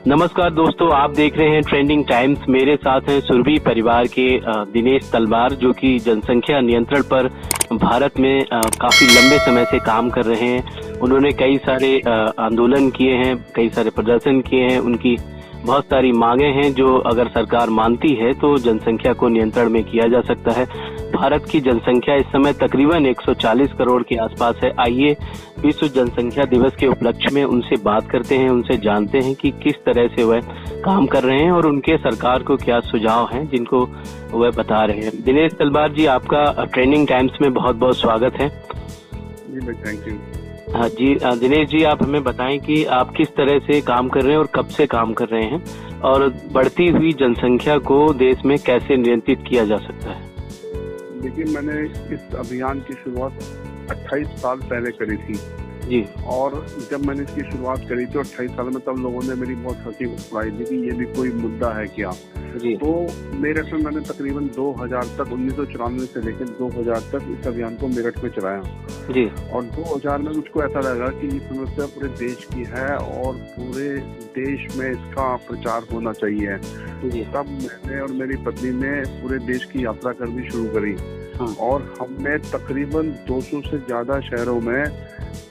नमस्कार दोस्तों, आप देख रहे हैं ट्रेंडिंग टाइम्स। मेरे साथ हैं सुरभि परिवार के दिनेश तलवार, जो कि जनसंख्या नियंत्रण पर भारत में काफी लंबे समय से काम कर रहे हैं। उन्होंने कई सारे आंदोलन किए हैं, कई सारे प्रदर्शन किए हैं। उनकी बहुत सारी मांगे हैं जो अगर सरकार मानती है तो जनसंख्या को नियंत्रण में किया जा सकता है। भारत की जनसंख्या इस समय तकरीबन 140 करोड़ के आसपास है। आइए विश्व जनसंख्या दिवस के उपलक्ष्य में उनसे बात करते हैं, उनसे जानते हैं कि किस तरह से वह काम कर रहे हैं और उनके सरकार को क्या सुझाव हैं जिनको वह बता रहे हैं। दिनेश तलवार जी, आपका ट्रेंडिंग टाइम्स में बहुत बहुत स्वागत है। जी भाई, थैंक यू। हाँ जी, दिनेश जी, आप हमें बताएं कि आप किस तरह से काम कर रहे हैं और कब से काम कर रहे हैं, और बढ़ती हुई जनसंख्या को देश में कैसे नियंत्रित किया जा सकता है। देखिए, मैंने इस अभियान की शुरुआत 28 साल पहले करी थी जी। और जब मैंने इसकी शुरुआत करी थी 28 साल में, तब लोगों ने मेरी बहुत हंसी उड़ाई थी कि ये भी कोई मुद्दा है क्या। जी। तो मेरठ में मैंने तकरीबन 2000 तक, 1994 से लेकर 2000 तक इस अभियान को मेरठ में चलाया जी। और 2000 में मुझको ऐसा लगा कि ये समस्या पूरे देश की है और पूरे देश में इसका प्रचार होना चाहिए जी। तब मैंने और मेरी पत्नी ने पूरे देश की यात्रा करनी शुरू करी। हाँ। और हमने तकरीबन 200 से ज्यादा शहरों में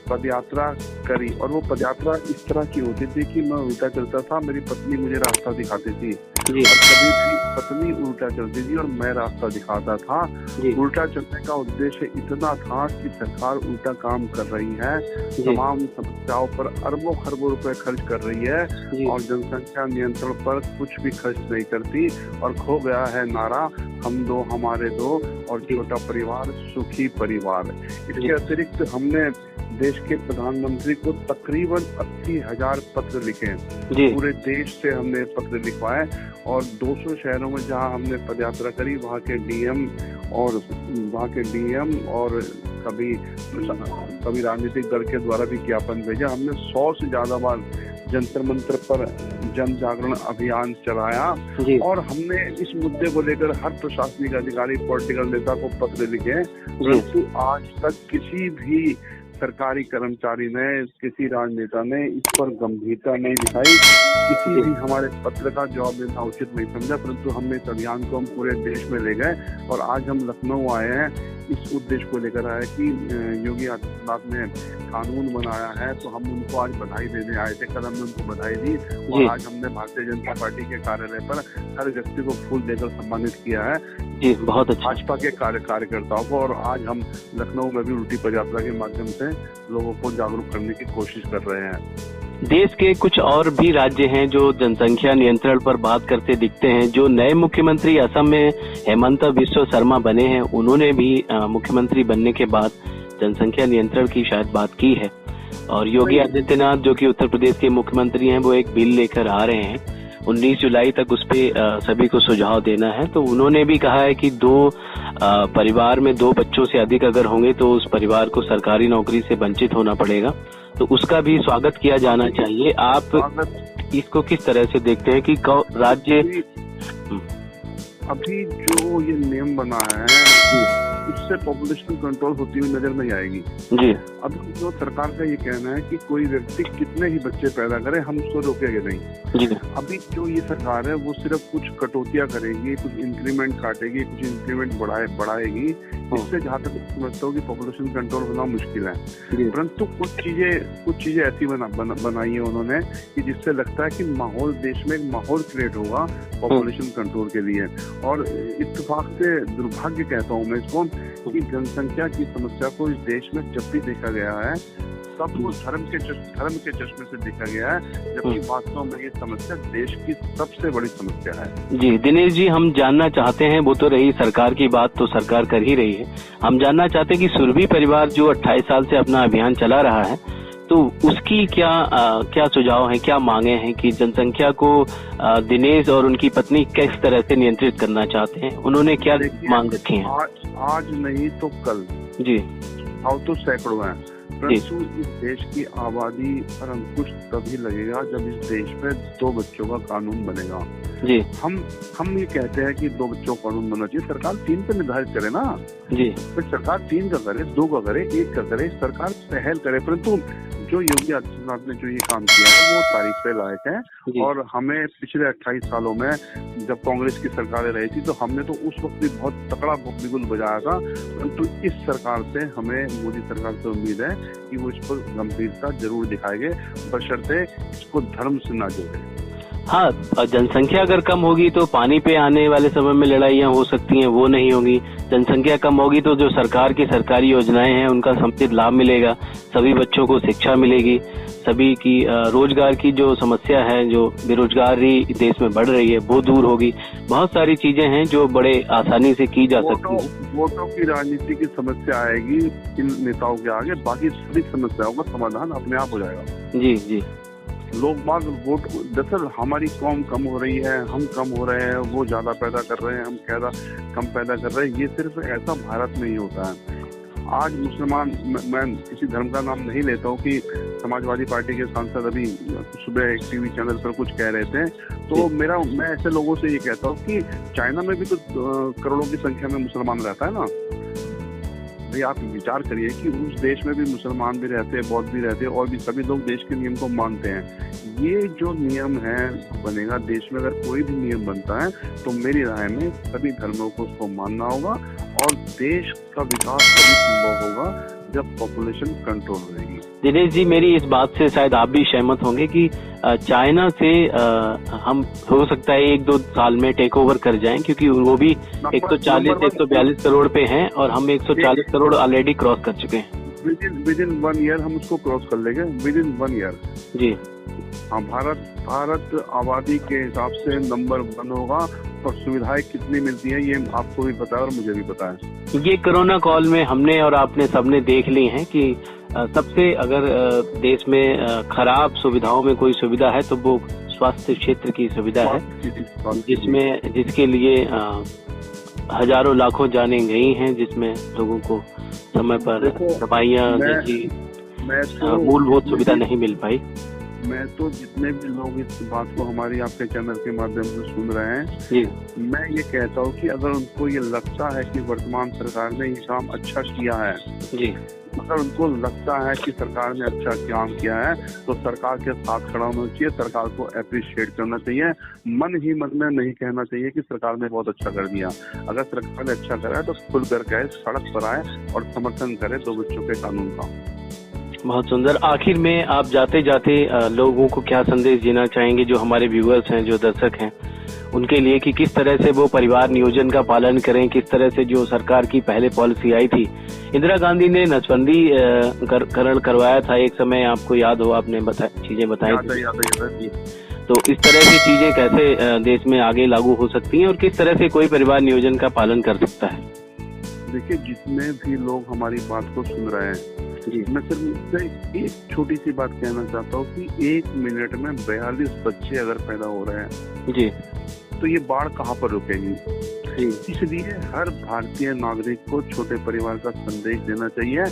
पदयात्रा करी और वो पदयात्रा इस तरह की होती थी कि मैं उल्टा चलता था, मेरी पत्नी मुझे रास्ता दिखाती थी जी। और कभी भी पत्नी उल्टा चलती थी और मैं रास्ता दिखाता था। उल्टा चलने का उद्देश्य इतना था कि सरकार उल्टा काम कर रही है, तमाम समस्याओं पर अरबों खरबों रुपए खर्च कर रही है और जनसंख्या नियंत्रण पर कुछ भी खर्च नहीं करती, और खो गया है नारा हम दो हमारे दो और छोटा परिवार सुखी परिवार। इसके अतिरिक्त हमने देश के प्रधानमंत्री को तकरीबन 80,000 पत्र लिखे। पूरे देश से हमने पत्र लिखवाए और 200 शहरों में जहां हमने पदयात्रा करी वहां के डीएम और कभी राजनीतिक दल के द्वारा भी ज्ञापन भेजा। हमने 100 से ज्यादा बार जंतर मंतर पर जन जागरण अभियान चलाया और हमने इस मुद्दे को लेकर हर प्रशासनिक अधिकारी, पॉलिटिकल नेता को पत्र लिखे, परंतु आज तक किसी भी सरकारी कर्मचारी ने, किसी राजनेता ने इस पर गंभीरता नहीं दिखाई, किसी भी हमारे पत्र का जवाब देना उचित नहीं समझा। परंतु हमने इस अभियान को हम पूरे देश में ले गए और आज हम लखनऊ आए हैं इस उद्देश्य को लेकर आए कि योगी आदित्यनाथ ने कानून बनाया है, तो हम उनको आज बधाई देने आए थे। कल हमने उनको बधाई दी और आज हमने भारतीय जनता पार्टी के कार्यालय पर हर व्यक्ति को फूल देकर सम्मानित किया है जी। बहुत अच्छा। भाजपा के कार्यकर्ताओं को, और आज हम लखनऊ में भी उल्टी पदयात्रा के माध्यम से लोगों को जागरूक करने की कोशिश कर रहे हैं। देश के कुछ और भी राज्य हैं जो जनसंख्या नियंत्रण पर बात करते दिखते हैं। जो नए मुख्यमंत्री असम में हेमंत बिस्वा शर्मा बने हैं, उन्होंने भी मुख्यमंत्री बनने के बाद जनसंख्या नियंत्रण की शायद बात की है। और योगी आदित्यनाथ, जो कि उत्तर प्रदेश के मुख्यमंत्री हैं, वो एक बिल लेकर आ रहे हैं। 19 जुलाई तक उस पे सभी को सुझाव देना है। तो उन्होंने भी कहा है कि परिवार में 2 बच्चों से अधिक अगर होंगे तो उस परिवार को सरकारी नौकरी से वंचित होना पड़ेगा, तो उसका भी स्वागत किया जाना चाहिए। आप इसको किस तरह से देखते हैं कि राज्य अभी जो ये नियम बना है उससे पॉपुलेशन कंट्रोल होती हुई नजर नहीं आएगी जी। अभी जो सरकार का ये कहना है कि कोई व्यक्ति कितने ही बच्चे पैदा करे, हम उसको रोकेंगे नहीं जी। अभी जो ये सरकार है वो सिर्फ कुछ कटौतियां करेगी, कुछ इंक्रीमेंट काटेगी, कुछ इंक्रीमेंट बढ़ाएगी। इससे जहाँ तक समझता हूँ कि पॉपुलेशन कंट्रोल होना मुश्किल है। परंतु कुछ चीजें ऐसी बनाई है उन्होंने कि जिससे लगता है कि माहौल, देश में एक माहौल क्रिएट होगा पॉपुलेशन कंट्रोल के लिए। और इत्तेफाक से दुर्भाग्य कहता हूँ मैं इसको कि जनसंख्या की समस्या को इस देश में जब भी देखा गया है सब वो धर्म के चश्मे से देखा गया है, जबकि वास्तव में ये समस्या देश की सबसे बड़ी समस्या है। जी दिनेश जी, हम जानना चाहते हैं, वो तो रही सरकार की बात, तो सरकार कर ही रही है। हम जानना चाहते हैं कि सुरभि परिवार जो 28 साल से अपना अभियान चला रहा है, तो उसकी क्या सुझाव है, क्या मांगे हैं कि जनसंख्या को दिनेश और उनकी पत्नी किस तरह से नियंत्रित करना चाहते हैं? उन्होंने क्या मांग रखी है? आज नहीं तो कल जी, अब तो सैकड़ों हैं, परंतु इस देश की आबादी पर अंकुश तभी लगेगा जब इस देश में 2 बच्चों का कानून बनेगा जी। हम ये कहते हैं कि 2 बच्चों का कानून बनना चाहिए, सरकार 3 पे निर्धारित करे ना जी। तो सरकार 3 का करे, 2 का करे, 1 का करे, सरकार पहल करे। परंतु जो योगी आदित्यनाथ ने जो ये काम किया है वो तारीफ पे लायक है। और हमें पिछले 28 सालों में जब कांग्रेस की सरकारें रही थी तो हमने तो उस वक्त भी बहुत तकड़ा बिगुल बजाया था, परंतु इस सरकार से हमें, मोदी सरकार से उम्मीद है कि वो इस पर गंभीरता जरूर दिखाएंगे, बशर्ते इसको धर्म से ना जोड़े। हाँ, जनसंख्या अगर कम होगी तो पानी पे आने वाले समय में लड़ाइयाँ हो सकती हैं, वो नहीं होगी। जनसंख्या कम होगी तो जो सरकार की सरकारी योजनाएं हैं उनका समुचित लाभ मिलेगा, सभी बच्चों को शिक्षा मिलेगी, सभी की रोजगार की जो समस्या है, जो बेरोजगारी देश में बढ़ रही है, वो दूर होगी। बहुत सारी चीजें हैं जो बड़े आसानी से की जा सकती हैं। वोटों की राजनीति की समस्या आएगी इन नेताओं के आगे, बाकी सभी समस्याओं का समाधान अपने आप हो जाएगा। जी जी। लोग बाग वोट, दरअसल हमारी कौम कम हो रही है, हम कम हो रहे हैं, वो ज्यादा पैदा कर रहे हैं, हम ज्यादा कम पैदा कर रहे हैं, ये सिर्फ ऐसा भारत में ही होता है। आज मुसलमान, मैं किसी धर्म का नाम नहीं लेता हूँ, कि समाजवादी पार्टी के सांसद अभी सुबह एक टीवी चैनल पर कुछ कह रहे थे, तो मैं ऐसे लोगों से ये कहता हूँ कि चाइना में भी तो करोड़ों की संख्या में मुसलमान रहता है ना। भाई आप विचार करिए कि उस देश में भी मुसलमान भी रहते हैं, बौद्ध भी रहते हैं, और भी सभी लोग देश के नियम को मानते हैं। ये जो नियम है बनेगा देश में, अगर कोई भी नियम बनता है तो मेरी राय में सभी धर्मों को उसको मानना होगा, और देश का विकास तभी संभव होगा जब पॉपुलेशन कंट्रोल रहेगी। दिनेश जी, मेरी इस बात से शायद आप भी सहमत होंगे कि चाइना से हम हो सकता है 1-2 साल में टेक ओवर कर जाएं, क्योंकि वो भी 140-142 करोड़ पे हैं और हम 140 करोड़ ऑलरेडी क्रॉस कर चुके हैं। विद इन 1 ईयर हम उसको क्रॉस कर लेंगे, विद इन 1 ईयर। जी हाँ, भारत आबादी के हिसाब से नंबर 1 होगा, और सुविधाएं कितनी मिलती है ये आपको भी पता है और मुझे भी पता है। ये कोरोना कॉल में हमने और आपने सबने देख ली है कि सबसे अगर देश में खराब सुविधाओं में कोई सुविधा है तो वो स्वास्थ्य क्षेत्र की सुविधा है, जिसके लिए हजारों लाखों जाने गई हैं, जिसमें लोगों को समय पर दवाइयाँ जैसी मूलभूत सुविधा नहीं मिल पाई। मैं तो जितने भी लोग इस बात को हमारी आपके चैनल के माध्यम से सुन रहे हैं, मैं ये कहता हूँ कि अगर उनको ये लगता है कि वर्तमान सरकार ने ये काम अच्छा किया है, अगर उनको लगता है कि सरकार ने अच्छा काम किया है, तो सरकार के साथ खड़ा होना चाहिए, सरकार को अप्रिशिएट करना चाहिए, मन ही मन में नहीं कहना चाहिए कि सरकार ने बहुत अच्छा कर दिया। अगर सरकार ने अच्छा करा है तो खुलकर कहे, सड़क पर आए और समर्थन करे 2 बच्चों के कानून का। बहुत सुंदर। आखिर में आप जाते जाते लोगों को क्या संदेश देना चाहेंगे, जो हमारे व्यूअर्स हैं, जो दर्शक हैं, उनके लिए, कि किस तरह से वो परिवार नियोजन का पालन करें, किस तरह से जो सरकार की पहले पॉलिसी आई थी, इंदिरा गांधी ने नसबंदी करण करवाया था एक समय, आपको याद हो, आपने चीजें बताई थी, तो इस तरह से चीजें कैसे देश में आगे लागू हो सकती हैं और किस तरह से कोई परिवार नियोजन का पालन कर सकता है? देखिए, जितने भी लोग हमारी बात को सुन रहे हैं, मैं सिर्फ एक छोटी सी बात कहना चाहता हूँ कि 1 मिनट में 42 बच्चे अगर पैदा हो रहे हैं जी, तो ये बाढ़ कहाँ पर रुकेगी? इसलिए हर भारतीय नागरिक को छोटे परिवार का संदेश देना चाहिए,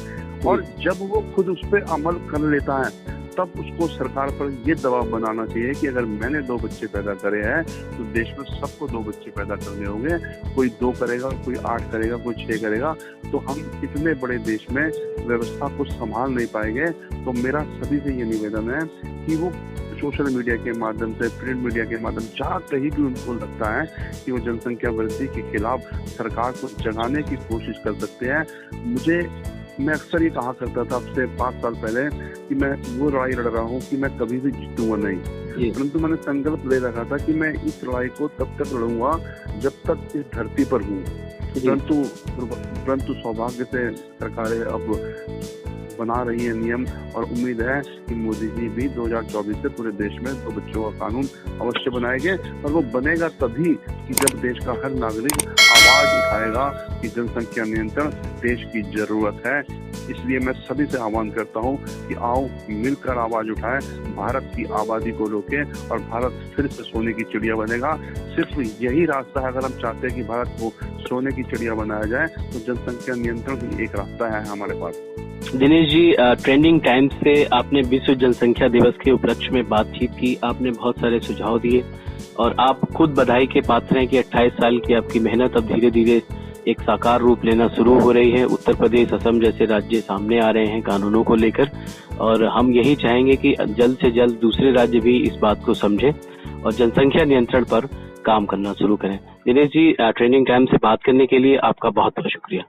और जब वो खुद उस पर अमल कर लेता है तब उसको सरकार पर ये दबाव बनाना चाहिए कि अगर मैंने 2 बच्चे पैदा करे हैं तो देश में सबको 2 बच्चे पैदा करने होंगे। कोई 2 करेगा, कोई 8 करेगा, कोई 6 करेगा, तो हम इतने बड़े देश में व्यवस्था को संभाल नहीं पाएंगे। तो मेरा सभी से ये निवेदन है कि वो सोशल मीडिया के माध्यम से, प्रिंट मीडिया के माध्यम से, जहाँ कहीं भी उनको लगता है कि वो जनसंख्या वृद्धि के खिलाफ सरकार को जगाने की कोशिश कर सकते हैं। मैं अक्सर ये कहा करता था अब से 5 साल पहले कि मैं वो लड़ाई लड़ रहा हूँ कि मैं कभी भी जीतूंगा नहीं, परंतु मैंने संकल्प ले रखा था कि मैं इस लड़ाई को तब तक लड़ूंगा जब तक इस धरती पर हूँ। परंतु सौभाग्य से सरकारें अब बना रही है नियम, और उम्मीद है कि मोदी जी भी 2024 से पूरे देश में 2 बच्चों का कानून अवश्य बनाएंगे, और वो बनेगा तभी कि जब देश का हर नागरिक आवाज उठाएगा कि जनसंख्या नियंत्रण देश की जरूरत है। इसलिए मैं सभी से आह्वान करता हूँ कि आओ मिलकर आवाज उठाएं, भारत की आबादी को रोकें, और भारत फिर से सोने की चिड़िया बनेगा। सिर्फ यही रास्ता है, अगर हम चाहते हैं कि भारत को सोने की चिड़िया बनाया जाए, तो जनसंख्या नियंत्रण भी एक रास्ता है हमारे पास। दिनेश जी, ट्रेंडिंग टाइम्स से आपने विश्व जनसंख्या दिवस के उपलक्ष्य में बातचीत की, आपने बहुत सारे सुझाव दिए, और आप खुद बधाई के पात्र हैं कि 28 साल की आपकी मेहनत अब धीरे धीरे एक साकार रूप लेना शुरू हो रही है। उत्तर प्रदेश, असम जैसे राज्य सामने आ रहे हैं कानूनों को लेकर, और हम यही चाहेंगे कि जल्द से जल्द दूसरे राज्य भी इस बात को समझें और जनसंख्या नियंत्रण पर काम करना शुरू करें। दिनेश जी, ट्रेंडिंग टाइम से बात करने के लिए आपका बहुत बहुत शुक्रिया।